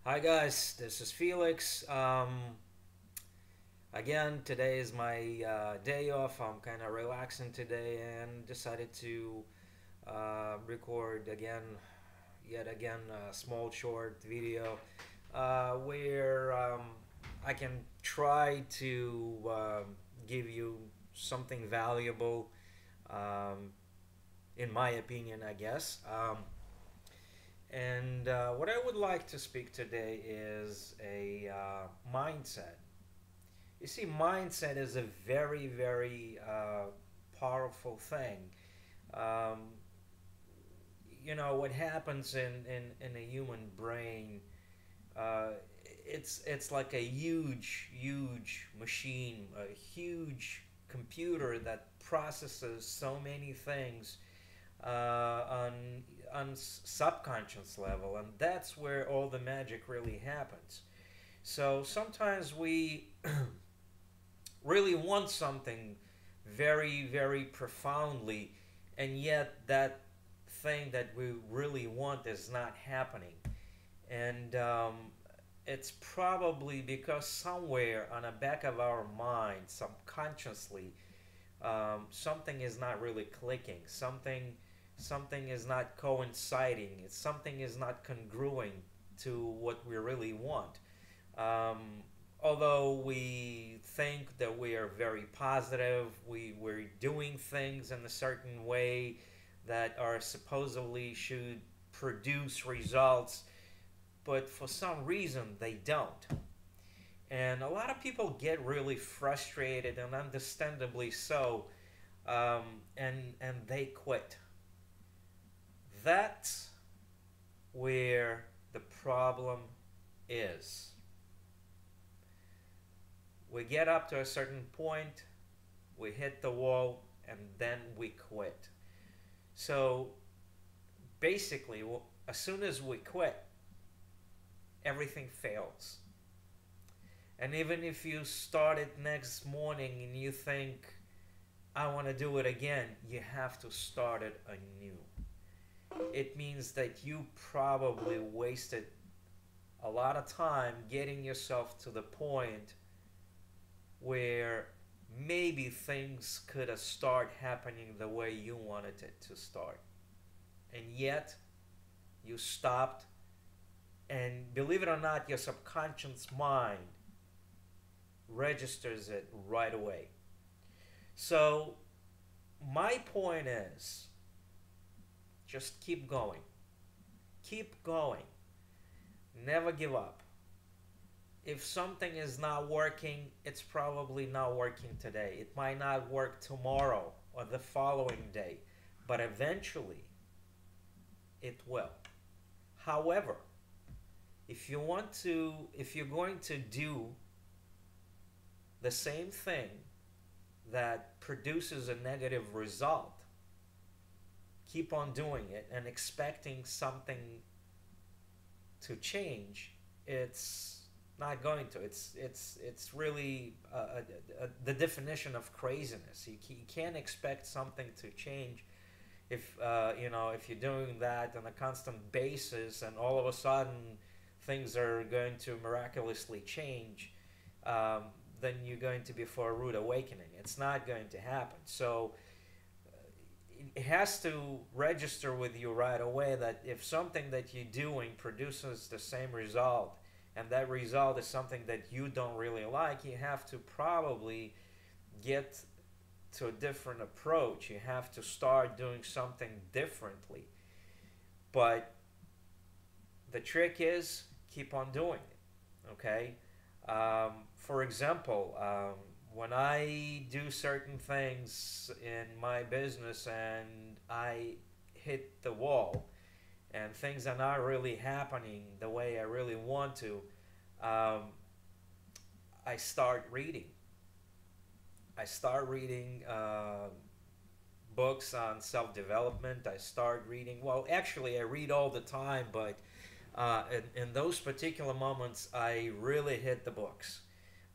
Hi guys, this is Felix. Again, today is my day off. I'm kind of relaxing today and decided to record yet again, a small short video where I can try to give you something valuable, um, in my opinion, I guess. And what I would like to speak today is a mindset. You see, mindset is a very, very powerful thing. Um, what happens in a human brain, uh, it's like a huge, huge machine, a huge computer that processes so many things on subconscious level, and that's where all the magic really happens. So sometimes we really want something very, very profoundly, and yet that thing that we really want is not happening. And it's probably because somewhere on the back of our mind, subconsciously, something is not really clicking. Something is not coinciding. Something is not congruent to what we really want. Um, Although we think that we are very positive, we're doing things in a certain way that are supposedly should produce results, but for some reason they don't. And a lot of people get really frustrated, and understandably so, and they quit. That's where the problem is. We get up to a certain point, we hit the wall, and then we quit. So basically, as soon as we quit, everything fails. And even if you start it next morning and you think, I want to do it again, you have to start it anew. It means that you probably wasted a lot of time getting yourself to the point where maybe things could have started happening the way you wanted it to start. And yet, you stopped, and believe it or not, your subconscious mind registers it right away. So, my point is just keep going. Keep going. Never give up. If something is not working, it's probably not working today. It might not work tomorrow or the following day, but eventually it will. However, if you're going to do the same thing that produces a negative result, keep on doing it and expecting something to change, it's not going to. It's really the definition of craziness. You can't expect something to change if if you're doing that on a constant basis, and all of a sudden things are going to miraculously change. Um, then you're going to be for a rude awakening. It's not going to happen. So it has to register with you right away that if something that you're doing produces the same result, and that result is something that you don't really like, you have to probably get to a different approach. You have to start doing something differently. But the trick is keep on doing it. Okay? For example, when I do certain things in my business and I hit the wall and things are not really happening the way I really want to, um, I start reading. I start reading books on self development. I start reading, well, actually, I read all the time, but in those particular moments, I really hit the books.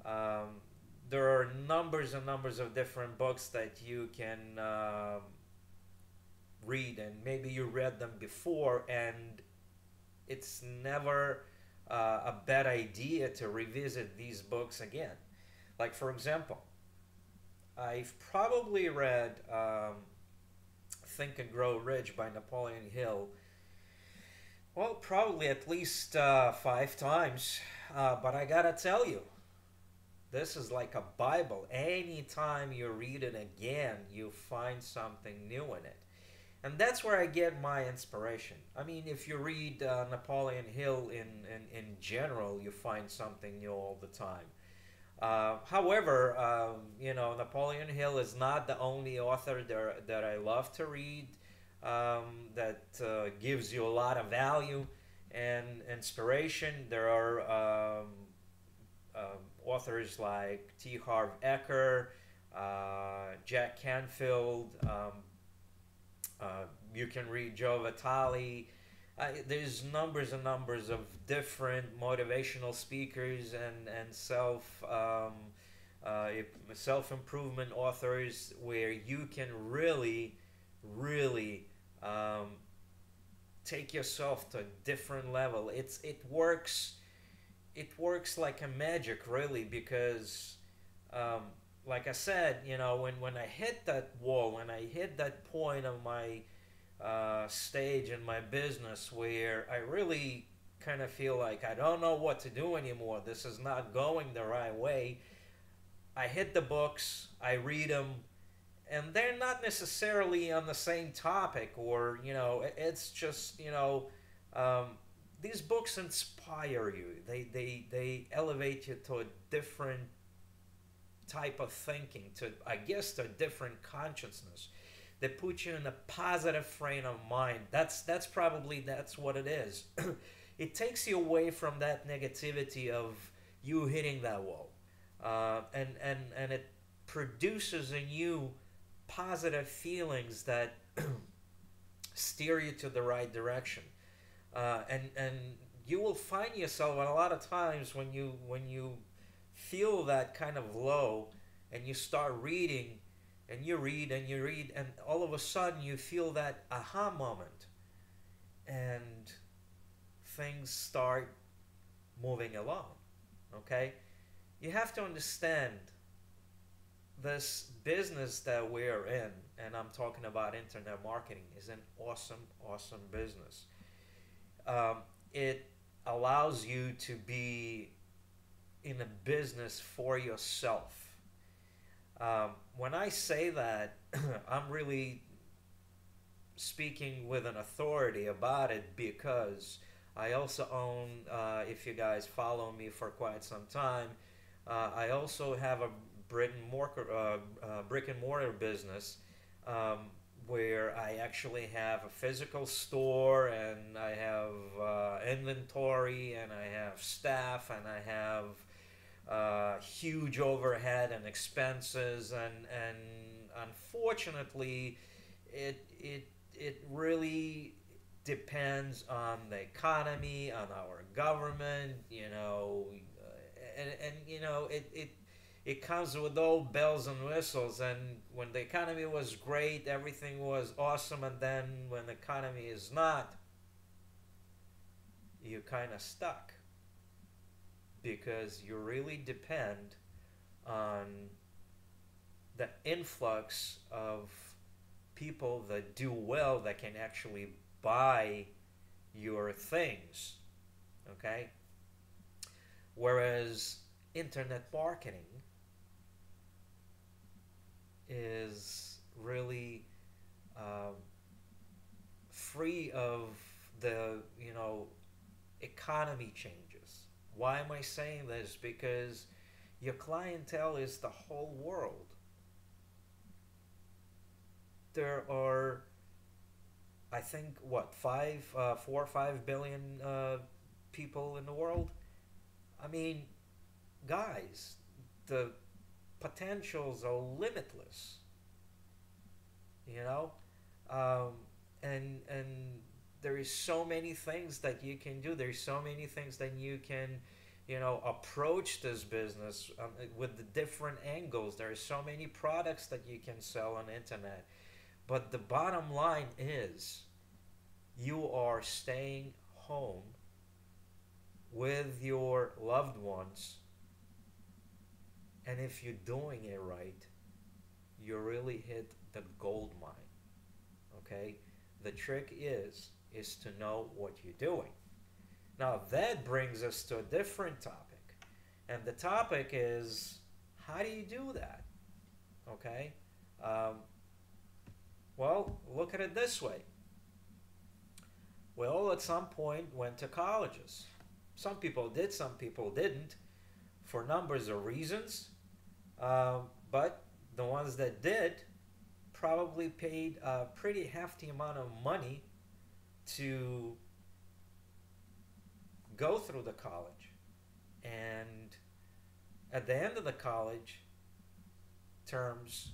Um, there are numbers and numbers of different books that you can read, and maybe you read them before, and it's never a bad idea to revisit these books again. Like, for example, I've probably read Think and Grow Rich by Napoleon Hill. Well, probably at least 5 times. But I gotta tell you, this is like a Bible. Anytime you read it again, you find something new in it. And that's where I get my inspiration. I mean, if you read Napoleon Hill in general, you find something new all the time. However, Napoleon Hill is not the only author that I love to read that gives you a lot of value and inspiration. There are authors like T. Harv Eker, Jack Canfield. You can read Joe Vitale. There's numbers and numbers of different motivational speakers and self improvement authors where you can really take yourself to a different level. It works like a magic, really, because um, like I said, when I hit that wall, when I hit that point of my stage in my business where I really kind of feel like I don't know what to do anymore, this is not going the right way, I hit the books, I read them, and they're not necessarily on the same topic, or it's just um, these books inspire you. They elevate you to a different type of thinking, to, I guess, to a different consciousness. They put you in a positive frame of mind. That's what it is. It takes you away from that negativity of you hitting that wall, and it produces in you positive feelings that steer you to the right direction. And you will find yourself a lot of times when you feel that kind of low, and you start reading, and you read and you read, and all of a sudden you feel that aha moment, and things start moving along. Okay, you have to understand this business that we're in, and I'm talking about internet marketing, is an awesome business. It allows you to be in a business for yourself. When I say that, I'm really speaking with an authority about it, because I also own, if you guys follow me for quite some time, I also have a brick and mortar business, where I actually have a physical store, and I have inventory, and I have staff, and I have huge overhead and expenses, and unfortunately, it really depends on the economy, on our government, and it comes with all bells and whistles. And when the economy was great, everything was awesome, and then when the economy is not, you're kind of stuck, because you really depend on the influx of people that do well, that can actually buy your things. Okay, whereas internet marketing is really um, free of the economy changes. Why am I saying this? Because your clientele is the whole world. There are, I think, what, 4 or 5 billion people in the world. I mean, guys, the potentials are limitless. You know, um, and there is so many things that you can do. There's so many things that you can, approach this business with the different angles. There are so many products that you can sell on the internet. But the bottom line is, you are staying home with your loved ones, and if you're doing it right, you really hit the gold mine. Okay? The trick is to know what you're doing. Now that brings us to a different topic. And the topic is, how do you do that? Okay? Um, well, look at it this way. We all at some point went to colleges. Some people did, some people didn't, for numbers of reasons. But the ones that did probably paid a pretty hefty amount of money to go through the college. And at the end of the college terms,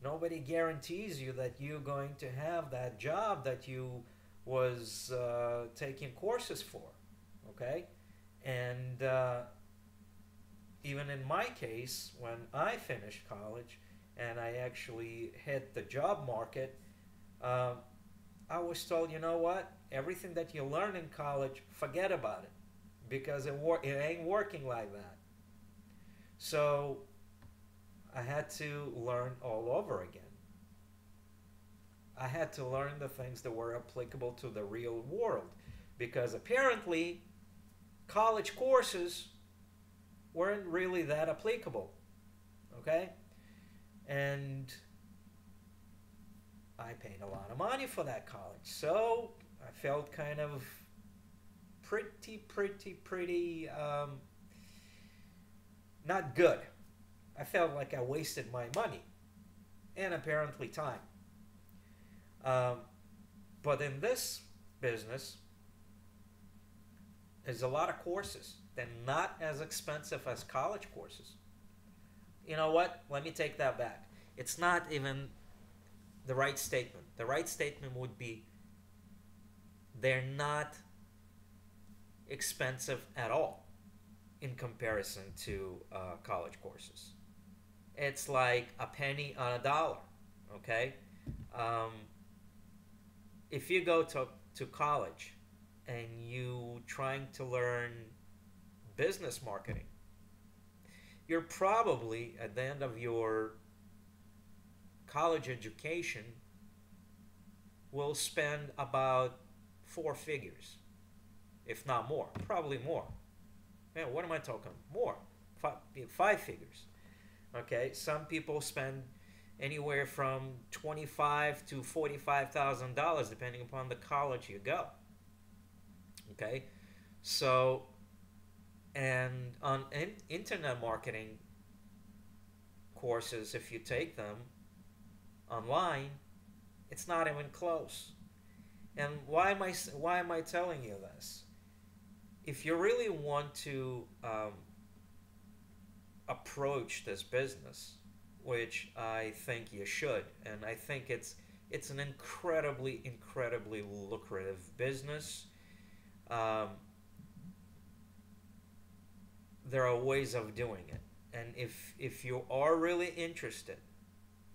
nobody guarantees you that you're going to have that job that you was taking courses for. Okay? And even in my case, when I finished college and I actually hit the job market, um, I was told, you know what? Everything that you learn in college, forget about it, because it ain't working like that. So I had to learn all over again. I had to learn the things that were applicable to the real world, because apparently college courses weren't really that applicable. Okay? And I paid a lot of money for that college. So I felt kind of pretty not good. I felt like I wasted my money and apparently time. Um, but in this business, there's a lot of courses. They're not as expensive as college courses. You know what? Let me take that back. It's not even the right statement. The right statement would be, they're not expensive at all in comparison to college courses. It's like a penny on a dollar. Okay? Um, if you go to college and you trying to learn business marketing, you're probably at the end of your college education will spend about four figures, if not more, probably more. Man, what am I talking? More, five figures. Okay, some people spend anywhere from $25,000 to $45,000 depending upon the college you go. Okay, so and on internet marketing courses, if you take them online, it's not even close. And why am I telling you this? If you really want to approach this business, which I think you should, and I think it's an incredibly lucrative business. Um, there are ways of doing it, and if you are really interested,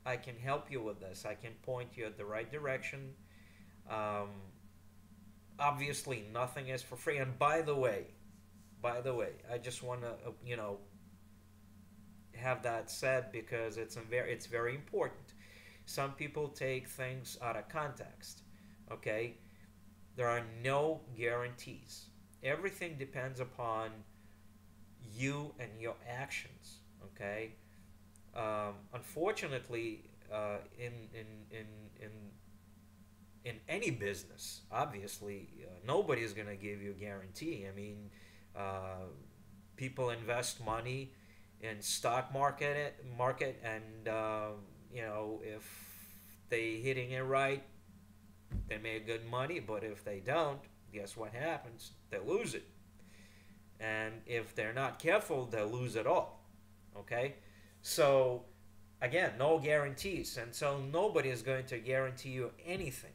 I can help you with this. I can point you at the right direction. Um, Obviously, nothing is for free. And by the way, I just want to have that said, because it's very important. Some people take things out of context. Okay, there are no guarantees. Everything depends upon you and your actions. Okay, unfortunately, in any business, obviously, nobody is going to give you a guarantee. I mean, uh, people invest money in stock market, and if they hitting it right, they make good money. But if they don't, guess what happens? They lose it. And if they're not careful, they'll lose it all. Okay, so again, no guarantees, and so nobody is going to guarantee you anything.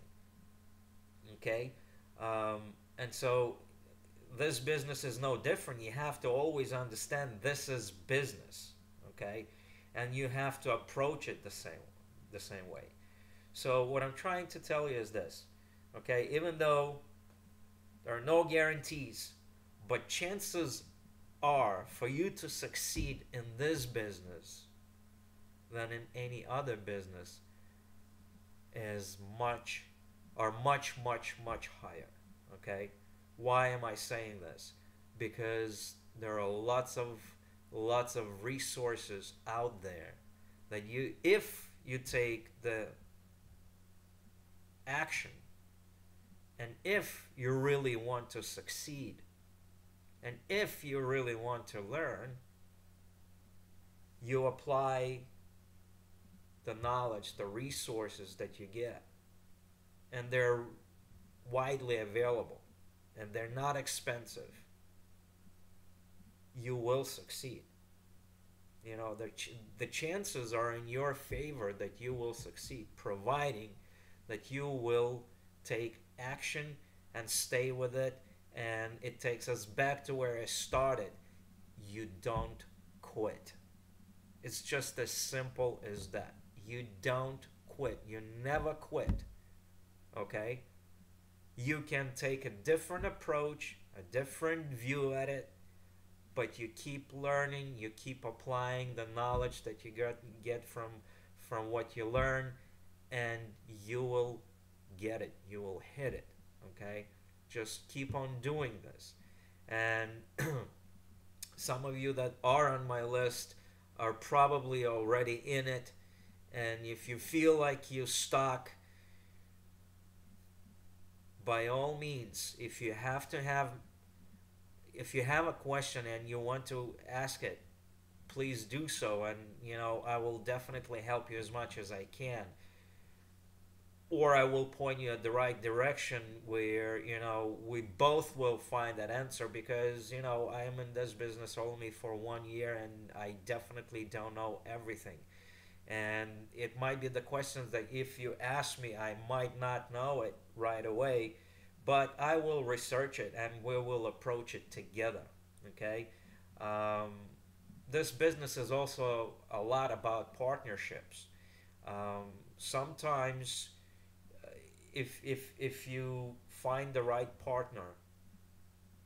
Okay, and so this business is no different. You have to always understand this is business. Okay, and you have to approach it the same way. So what I'm trying to tell you is this. Okay, even though there are no guarantees, But chances are for you to succeed in this business than in any other business is much higher. Okay, why am I saying this? Because there are lots of resources out there that you, if you take the action, and if you really want to succeed, and if you really want to learn, you apply the knowledge, the resources that you get, and they're widely available, and they're not expensive, you will succeed. You know, the chances are in your favor that you will succeed, providing that you will take action and stay with it. And it takes us back to where I started. You don't quit. It's just as simple as that. You don't quit. You never quit. Okay? You can take a different approach, a different view at it, but you keep learning, you keep applying the knowledge that you get from what you learn, and you will get it. You will hit it. Okay? Just keep on doing this. And some of you that are on my list are probably already in it. And if you feel like you're stuck, by all means, if you have a question and you want to ask it, please do so, and I will definitely help you as much as I can, or I will point you at the right direction where we both will find that answer, because I am in this business only for 1 year, and I definitely don't know everything. And it might be the questions that if you ask me, I might not know it right away, but I will research it and we will approach it together. Okay? This business is also a lot about partnerships. Sometimes, if you find the right partner,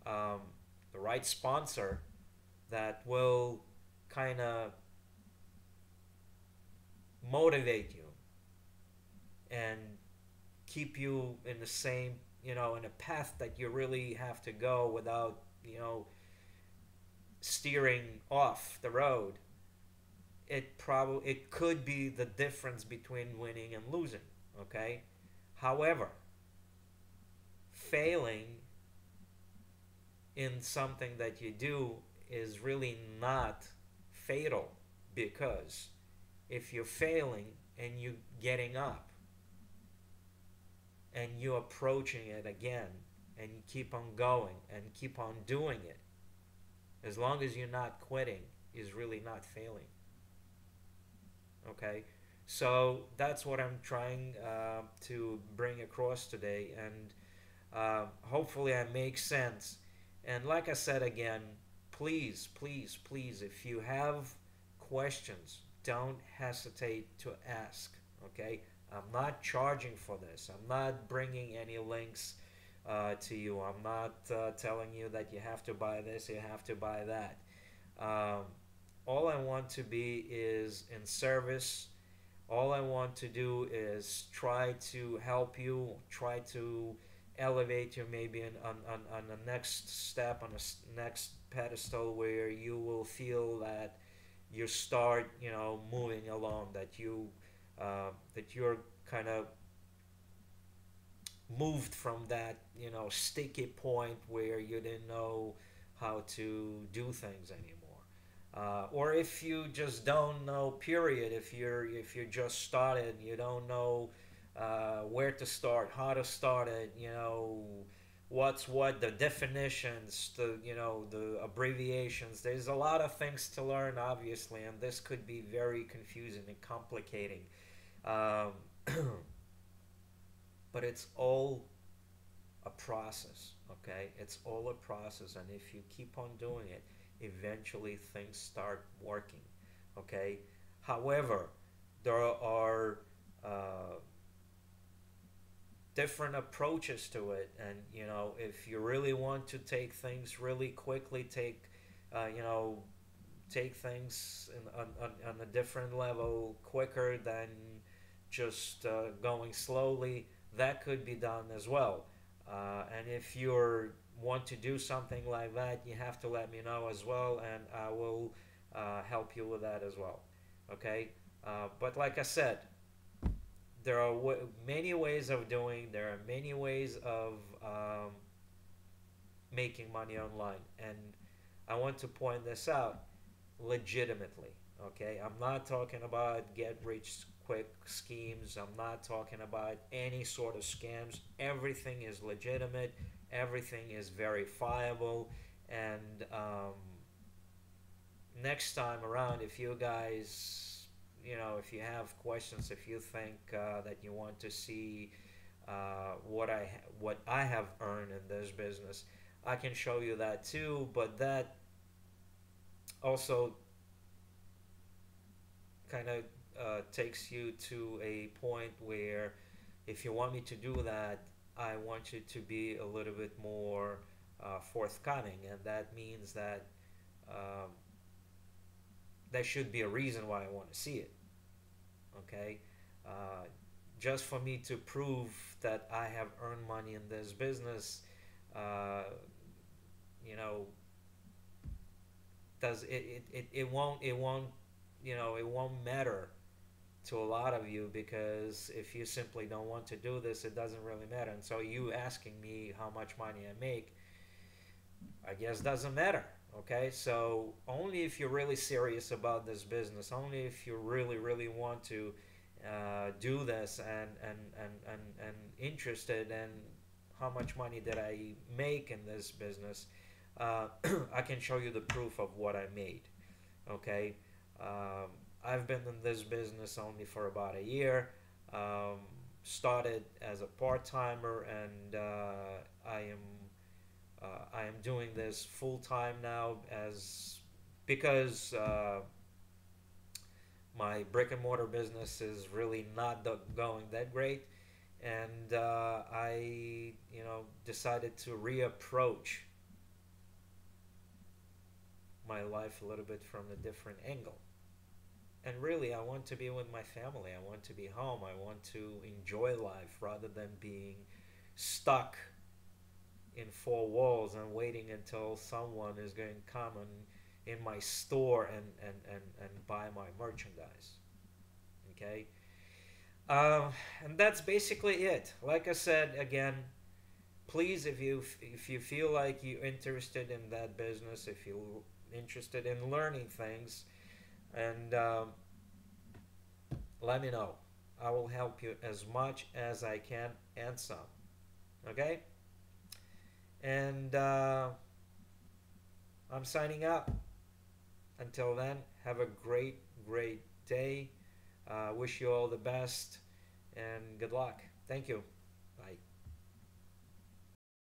the right sponsor that will kind of motivate you and keep you in the same, in a path that you really have to go without, steering off the road, it could be the difference between winning and losing. Okay? However, failing in something that you do is really not fatal, because if you're failing and you getting up and you approaching it again and you keep on going and keep on doing it, as long as you're not quitting, is really not failing. Okay? So that's what I'm trying to bring across today, and hopefully I make sense. And like I said again, please, please, please, if you have questions, don't hesitate to ask. Okay? I'm not charging for this. I'm not bringing any links to you. I'm not telling you that you have to buy this, you have to buy that. All I want to be is in service. All I want to do is try to help you, try to elevate you maybe on the next step, on the next pedestal, where you will feel that you start, moving along, that you're kind of moved from that, sticky point where you didn't know how to do things anymore. Or if you just don't know, period, if you're just started, you don't know where to start, how to start it, what's what, the definitions, the abbreviations. There's a lot of things to learn, obviously, and this could be very confusing and complicating. Um, but it's all a process, okay? It's all a process, and if you keep on doing it, eventually things start working, okay? However, there are different approaches to it. And you know, if you really want to take things really quickly, you know, take things on a different level quicker than just going slowly, that could be done as well. And if you want to do something like that, you have to let me know as well, and I will help you with that as well. Okay? But like I said, there are many ways of doing. There are many ways of making money online, and I want to point this out legitimately. Okay, I'm not talking about get rich quick schemes. I'm not talking about any sort of scams. Everything is legitimate. Everything is verifiable. And next time around, if you guys, you know, if you have questions, if you think that you want to see what I have earned in this business, I can show you that too. But that also kind of takes you to a point where if you want me to do that, I want you to be a little bit more forthcoming, and that means that um, there should be a reason why I want to see it. Okay, uh, just for me to prove that I have earned money in this business, uh, you know, it won't, you know, it won't matter to a lot of you, because if you simply don't want to do this, it doesn't really matter. And so you asking me how much money I make, I guess doesn't matter. Okay, so only if you're really serious about this business, only if you really really want to do this, and interested in how much money that I make in this business, uh, I can show you the proof of what I made. Okay, um, I've been in this business only for about a year. Um, Started as a part timer, and I am doing this full time now, as because my brick and mortar business is really not going that great, and I, you know, decided to reapproach my life a little bit from a different angle. And really, I want to be with my family. I want to be home. I want to enjoy life rather than being stuck in four walls and waiting until someone is going to come in my store and buy my merchandise. Okay? And that's basically it. Like I said, again, please, if you feel like you're interested in that business, if you're interested in learning things, and let me know. I will help you as much as I can and some. Okay? And I'm signing out. Until then, have a great, great day. Wish you all the best and good luck. Thank you. Bye.